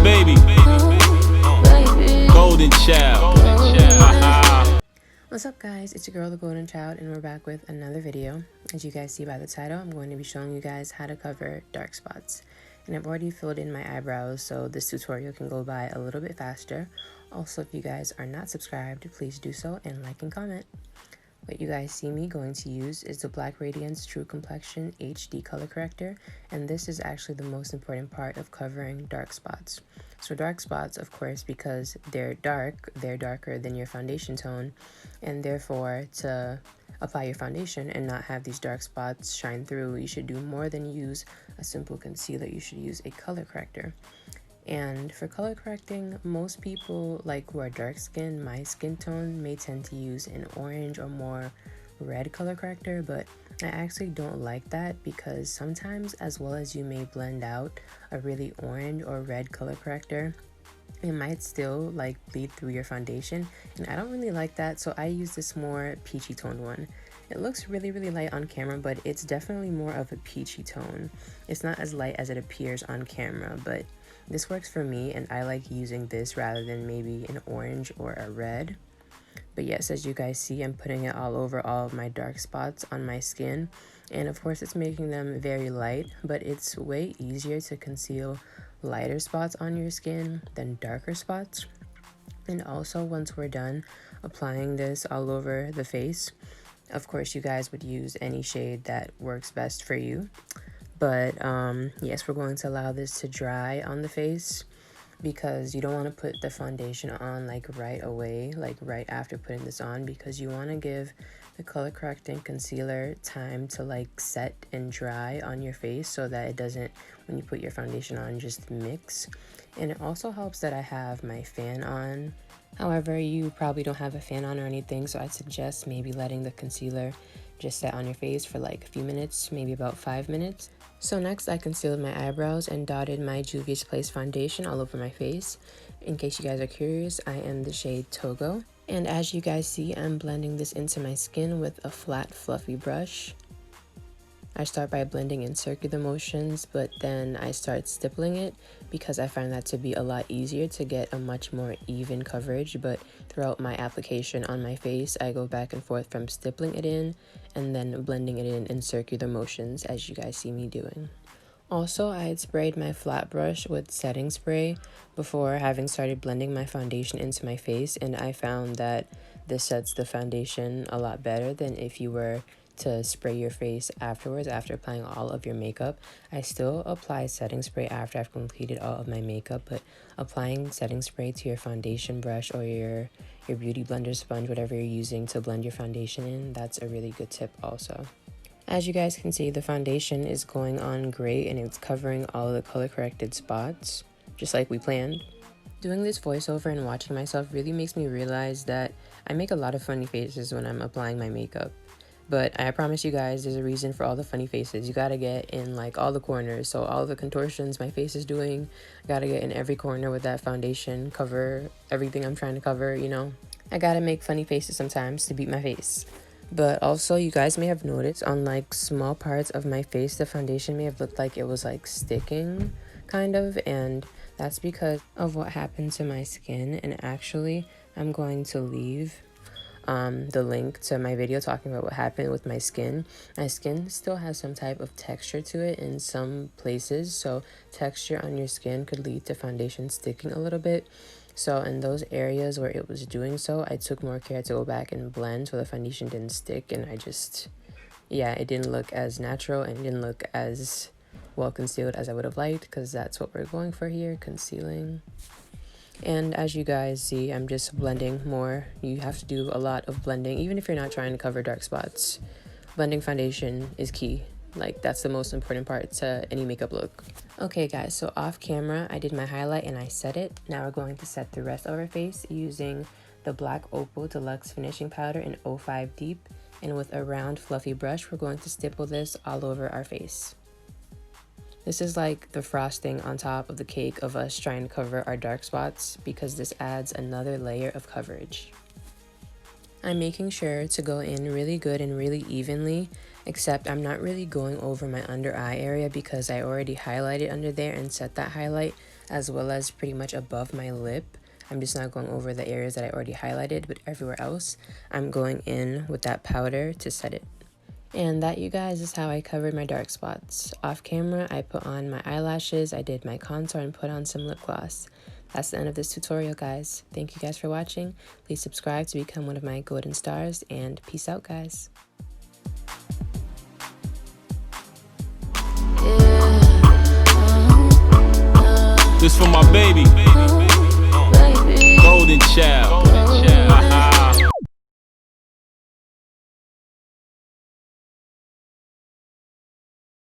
baby. Gxlden.Chvld. What's up guys, it's your girl Gxlden.Chvld and we're back with another video. As you guys see by the title, I'm going to be showing you guys how to cover dark spots. And I've already filled in my eyebrows so this tutorial can go by a little bit faster. Also, if you guys are not subscribed, please do so and like and comment. What you guys see me going to use is the Black Radiance True Complexion HD color corrector, and this is actually the most important part of covering dark spots. So dark spots, of course, because they're darker than your foundation tone, and therefore to apply your foundation and not have these dark spots shine through, you should do more than use a simple concealer. You should use a color corrector. And for color correcting, most people who are dark skinned, my skin tone, may tend to use an orange or more red color corrector, but I actually don't like that because sometimes, as well as you may blend out a really orange or red color corrector, it might still bleed through your foundation, and I don't really like that, so I use this more peachy toned one. It looks really light on camera, but it's definitely more of a peachy tone. It's not as light as it appears on camera, but this works for me and I like using this rather than maybe an orange or a red. But yes, as you guys see, I'm putting it all over all of my dark spots on my skin, and of course it's making them very light, but it's way easier to conceal lighter spots on your skin than darker spots. And also, once we're done applying this all over the face, of course you guys would use any shade that works best for you. But yes, we're going to allow this to dry on the face because you don't want to put the foundation on right away, right after putting this on, because you want to give the color correcting concealer time to set and dry on your face so that it doesn't, when you put your foundation on, just mix. And it also helps that I have my fan on. However, you probably don't have a fan on or anything, so I'd suggest maybe letting the concealer just set on your face for a few minutes, maybe about 5 minutes. So next, I concealed my eyebrows and dotted my Juvia's Place foundation all over my face. In case you guys are curious, I am the shade Togo. And as you guys see, I'm blending this into my skin with a flat, fluffy brush. I start by blending in circular motions, but then I start stippling it because I find that to be a lot easier to get a much more even coverage. But throughout my application on my face, I go back and forth from stippling it in and then blending it in circular motions, as you guys see me doing. Also, I had sprayed my flat brush with setting spray before having started blending my foundation into my face, and I found that this sets the foundation a lot better than if you were to spray your face afterwards after applying all of your makeup. I still apply setting spray after I've completed all of my makeup, but applying setting spray to your foundation brush or your beauty blender sponge, whatever you're using to blend your foundation in, that's a really good tip also. As you guys can see, the foundation is going on great and it's covering all of the color corrected spots just like we planned. Doing this voiceover and watching myself really makes me realize that I make a lot of funny faces when I'm applying my makeup. But I promise you guys, there's a reason for all the funny faces. You gotta get in all the corners. So all the contortions my face is doing, I gotta get in every corner with that foundation, cover everything I'm trying to cover, you know. I gotta make funny faces sometimes to beat my face. But also, you guys may have noticed on small parts of my face, the foundation may have looked like it was sticking kind of, and that's because of what happened to my skin. And actually, I'm going to leave the link to my video talking about what happened with my skin. My skin still has some type of texture to it in some places, so texture on your skin could lead to foundation sticking a little bit. So in those areas where it was doing so, I took more care to go back and blend so the foundation didn't stick, and it didn't look as natural and didn't look as well concealed as I would have liked, because that's what we're going for here, concealing. And as you guys see, I'm just blending more. You have to do a lot of blending, even if you're not trying to cover dark spots. Blending foundation is key. That's the most important part to any makeup look. Okay guys, so off camera, I did my highlight and I set it. Now we're going to set the rest of our face using the Black Opal Deluxe Finishing Powder in 05 Deep. And with a round fluffy brush, we're going to stipple this all over our face. This is the frosting on top of the cake of us trying to cover our dark spots, because this adds another layer of coverage. I'm making sure to go in really good and really evenly, except I'm not really going over my under eye area because I already highlighted under there and set that highlight. as well as pretty much above my lip. I'm just not going over the areas that I already highlighted, but everywhere else, I'm going in with that powder to set it. And that, you guys, is how I covered my dark spots. Off camera, I put on my eyelashes, I did my contour, and put on some lip gloss. That's the end of this tutorial, guys. Thank you guys for watching. Please subscribe to become one of my golden stars, and peace out, guys. This for my baby, Gxlden.Chvld.